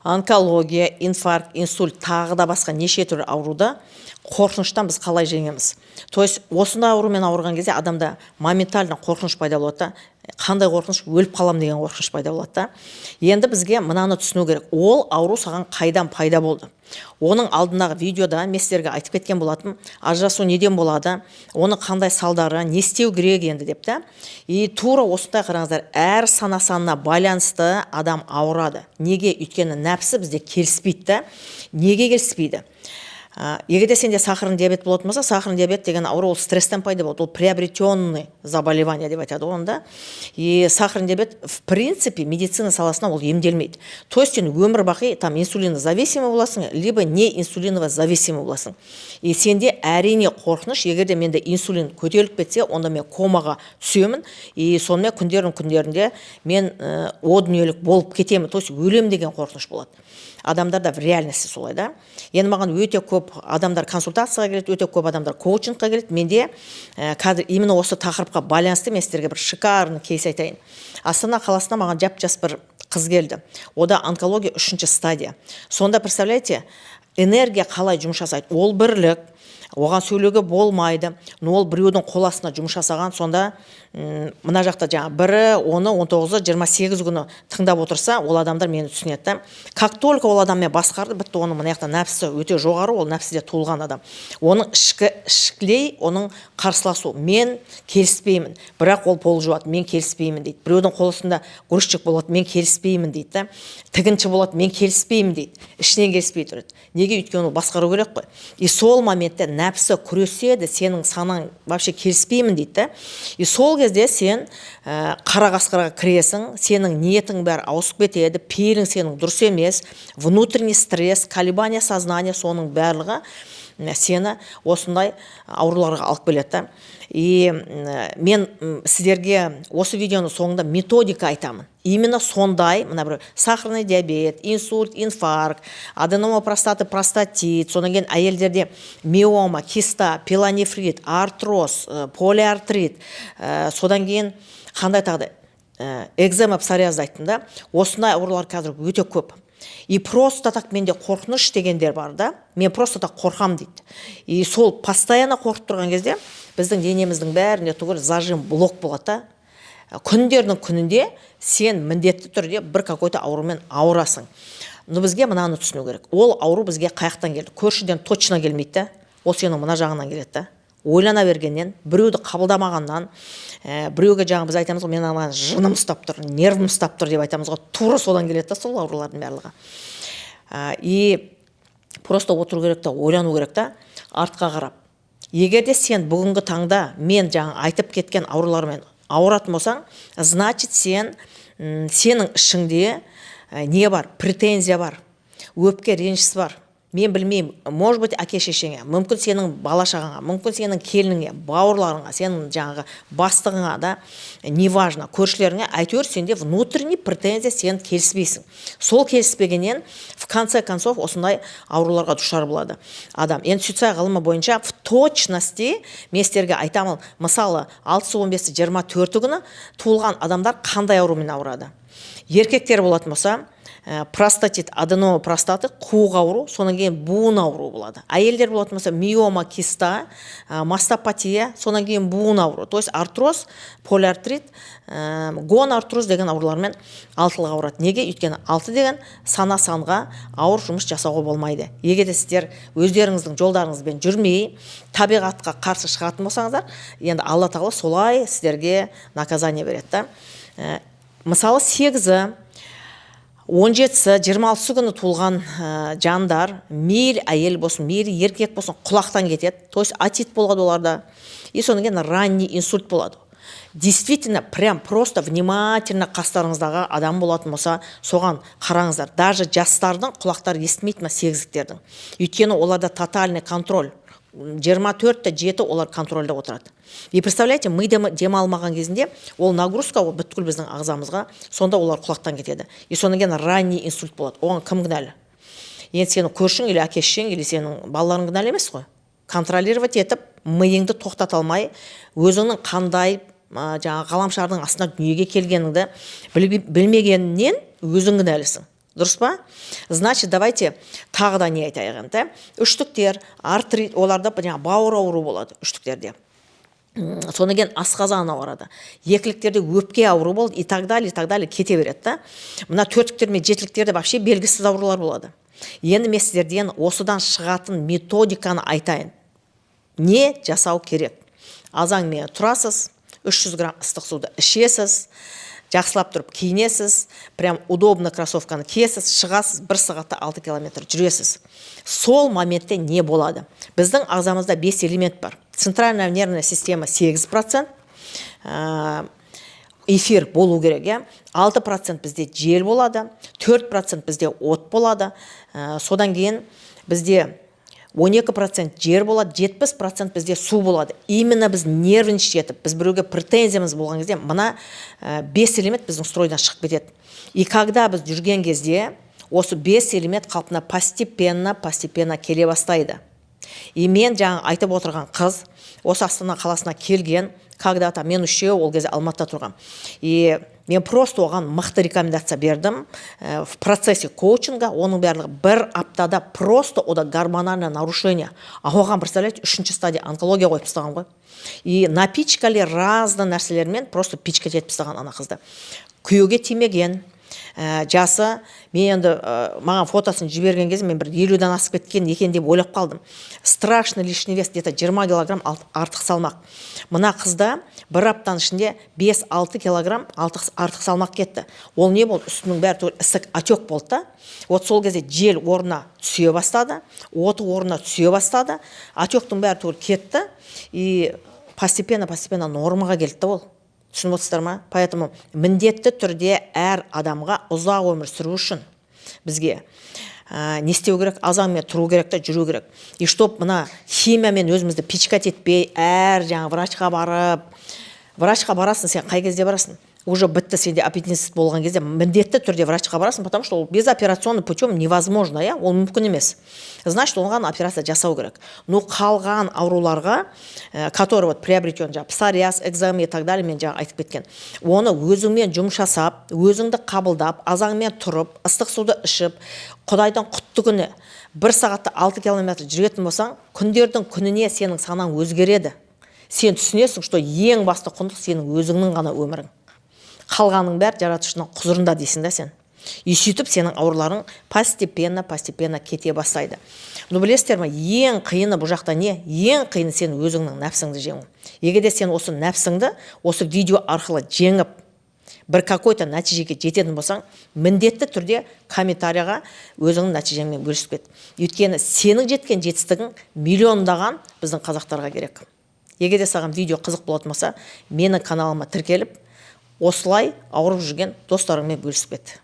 онкология, инфаркт, инсульт, тағы да басқа неше түрлі ауруды қорқыныштан біз қалай жеңеміз? То есть осындай аурумен ауырған кезде адамда моментально қорқыныш пайда болады да. Қандай қорқыныш? Өліп қалам деген қорқыныш пайда болады да. Енді бізге мынаны түсіну керек. Ол ауру саған қайдан пайда болды? Оның алдындағы видеода мен сіздерге айтып кеткен болатын, ажырасу неден болады, оны қандай салдары, не істеу керек енді деп та. И тура осындай қараңыздар, әр сана-санына байланысты адам ауырады. Неге? Өйткені нәпсі бізде келіспейді да. Неге келіспейді? Егерде сенде сахарный диабет болатын болса, сахарный диабет деген ауру ол стресстен пайда болады. Ол приобретенный заболевание деп айтады онда. И сахарный диабет в принципе медицина саласына ол емделмейді. То есть сен өмір бақи там инсулинозависимый боласың, либо не инсулиново зависимый боласың. И сенде әрине қорқыныш, егерде менде инсулин көтеріліп кетсе, онда мен комаға түсемін, и сонымен күндерінде мен о дүниелік болып кетемін. То есть өлем деген қорқыныш болады. Адамдарда в реальности солай да. Енді маған өте көп адамдар консультацияға келеді, өте көп адамдар коучингқа келеді. Менде қазір именно осы тақырыпқа байланысты мен сіздерге бір шикарный кейс айтайын. Астана қаласына маған жап-жас бір қыз келді. Ода онкология 3-ші стадия. Сонда представляете, энергия қалай жұмыс жасайды? Ол бірлік, оған сөйлеуге болмайды. Но ол біреудің қол астына жұмыс жасаған, сонда мына жақта жаңа бірі, оны 19-ы, 28 күні тыңдап отырса, ол адамдар мені түсінеді да. Как только ол адаммен басқарды, бітті, оның мына жақта нәпсі өте жоғары, ол нәпсіде туылған адам. Оның ішкілей, оның қарсыласу. Мен келіспеймін, бірақ ол пол жуады, мен келіспеймін дейді. Біреудің қол астында грузчик болады, мен келіспеймін дейді да. Тігінші болады, мен келіспеймін дейді. Ішінен келіспей тұрады. Неге? Өйткені ол басқару керек қой. И сол моментте нәпсі күреседі, сенің санаң вообще келіспеймін дейді да. И сол кезде сен қара қасқырға кіресің, сенің ниетің бәрі ауысып кетеді, пейілің сенің дұрыс емес, внутренний стресс, колебания сознания, соның барлығы сені осындай ауруларға алып келеді да. И мен сіздерге осы видеоның соңында методика айтамын. Именно сондай, мына бір сахарный диабет, инсульт, инфаркт, аденома простаты, простатит, содан кейін әйелдерде миома, киста, пилонефрит, артроз, полиартрит, содан кейін қандай тағды, экзема, псориаз айттым да. Осындай аурулар қазір өте көп. И просто так менде қорқыныш дегендер бар да. Мен просто так қорқам дейді. И сол постоянно қорқып тұрған кезде біздің денеміздің бәрінде түгел зажим блок болады да. Күндердің күнінде сен міндетті түрде бір какой-то аурумен ауырасың. Но бізге мынаны түсіну керек. Ол ауру бізге қаяқтан келді? Көршіден точно келмейді да. Ол сенің мына жағынан келеді да. Ойлана бергеннен, біреуді қабылдамағаннан, біреуге жаңа біз айтамыз ғой, мен ана жыным ұстап тұр, нервім ұстап тұр деп айтамыз ғой, тура содан келеді да сол аурулардың барлығы. И просто отыру керек та, ойлану керек та, артқа қарап. Егерде сен бүгінгі таңда мен жаңа айтып кеткен аурулармен ауыратын болсаң, значит сенің ішіңде не бар? Претензия бар, өпке реніш бар. Мен білмеймін, может быть, әке-шешеңе, мүмкін сенің бала-шағаңа, мүмкін сенің келініңе, бауырларыңа, сенің жаңағы бастығыңа да, неважно, көршілеріңе, әйтеуір сенде внутренний претензия, сен келіспейсің. Сол келіспегеннен в конце концов осындай ауруларға душар болады адам. Енді суицид ғылымы бойынша в точности мен сіздерге айтамын, мысалы 6-15-24 күні туылған адамдар қандай аурумен ауырады. Еркектер болатын болса, простатит, аденома простаты, қуық ауру, сонан кейін буын ауру болады. Әйелдер болатын болса, миома, киста, мастопатия, сонан кейін буын ауру. То есть артроз, полиартрит, гонартроз деген аурулармен алтылық ауырады. Неге? Өйткені алты деген сана-санға ауыр жұмыс жасауға болмайды. Егер де сіздер өздеріңіздің жолдарыңызбен жүрмей, табиғатқа қарсы шығатын болсаңыздар, енді Алла тағала солай сіздерге наказание береді да. Мысалы 8-і, 17-сі, 26-сы күні туылған жандар, мейлі әйел болсын, мейлі еркек болсын, құлақтан кетеді. То есть атит болады оларда. И содан кейін ранний инсульт болады. Действительно, прям просто внимательно қастарыңыздағы адам болатын болса, соған қараңыздар. Даже жастардың құлақтары естімейді ма, 8-ліктердің. Өйткені оларда тотальный контроль. 24-7 олар контрольда отырады. И представляете, мы демалмаған кезінде ол нагрузка бүткіл біздің ағзамызға, сонда олар құлақтан кетеді. И содан кейін ранний инсульт болады. Оған кім кінәлі? Енді сенің көршің или әке-шешең или сенің балаларың кінәлі емес қой. Контролировать етіп, миыңды тоқтата алмай, өзіңнің қандай жаңа ғаламшардың астына дүниеге келгеніңді білмегеннен өзің кінәлісің. Дұрыс па? Значит, давайте тағы да не айтайық енді. Үштіктер, артрит, оларда бауыр ауру болады, үштіктерде. Содан кейін асқазан ауырады. Екіліктерде өпке ауру болды, и так далее кете береді да. Мына төрттіктер мен жетіліктерде вообще белгісіз аурулар болады. Енді мен сіздерден осыдан шығатын методиканы айтайын. Не жасау керек? Азаңмен тұрасыз, 300 грамм ыстық суды ішесіз, жақсылап тұрып киінесіз, прям удобно кроссовканы киесіз, шығасыз, 1 сағатта 6 километр жүресіз. Сол моментте не болады? Біздің ағзамызда 5 элемент бар. Центральная нервная система 8%, эфир болу керек, 6% бізде жел болады, 4% бізде от болады, содан кейін бізде 12% жер болады, 70% бізде су болады. Именно біз нервничать етіп, біз біреуге претензиямыз болған кезде, мына 5 элемент біздің стройдан шығып кетеді. И когда біз жүрген кезде, осы 5 элемент қалпына постепенно келе бастайды. И мен жаңа айтып отырған қыз, осы Астана қаласына келген, когда-то мен үшеу ол кезде Алматыда тұрғам. И мен просто оған мықты рекомендация бердім. В процессе коучинга оның барлығы 1 аптада просто ода гормональное нарушение. А оған, представляете, 3-ші стадия онкология қойып тастаған ғой. И напичкали разды нәрселермен просто пичкать етіп тастаған ана қызды. Күйеуге тимеген, жасы, мен енді маған фотосын жіберген кезде мен бір 50-дан асып кеткен екен деп ойлап қалдым. Страшный лишний вес, где-то 20 килограмм артық салмақ. Мына қызда 1 аптаның ішінде 5-6 килограмм артық салмақ кетті. Ол не болды? Үстінің бәрі ісік отек болды да. Вот сол кезде жел орнына түсе бастады, оты орнына түсе бастады, отектің бәрі кетті, и постепенно нормаға келді ол. Түсініп отырсыздар ма? Поэтому міндетті түрде әр адамға ұзақ өмір сүру үшін бізге не істеу керек? Азаңмен тұру керек та жүру керек. И чтоб мына химиямен өзімізді пичкать етпей, әр жаңа врачқа барасың, сен қай кезде барасың? Уже бітті, сенде аппендицит болған кезде міндетті түрде врачқа барасың, потому что ол безоперационный путем невозможно, ол мүмкін емес. Значит, оған операция жасау керек. Но қалған ауруларға, который вот приобретен, псориаз, экзема и так далее, мен жаңа айтып кеткен. Оны өзіңмен жұмыс жасап, өзіңді қабылдап, азаңмен тұрып, ыстық суды ішіп, Құдайдан құтты күні 1 сағатта 6 километр жүретін болсаң, күндердің күніне сенің санаң өзгереді. Сен түсінесің, что ең басты құндылық сенің өзіңнің ғана өмірің. Қалғаның бәрі жаратушының құзырында дейсің да сен. И сөйтіп сенің ауруларың постепенно кете бастайды. Но білесіздер ме, ең қиыны бұл жақта не? Ең қиыны сен өзіңнің нәпсіңді жеңу. Егер де сен осы нәпсіңді осы видео арқылы жеңіп, бір какой-то нәтижеге жететін болсаң, міндетті түрде комментарияға өзіңнің нәтижеңмен бөлісіп кет. Өйткені сенің жеткен жетістігің миллиондаған біздің қазақтарға керек. Егер де саған видео қызық болатын болса, менің каналыма тіркеліп, осылай ауырып жүрген достарыңмен бөлісіп кет.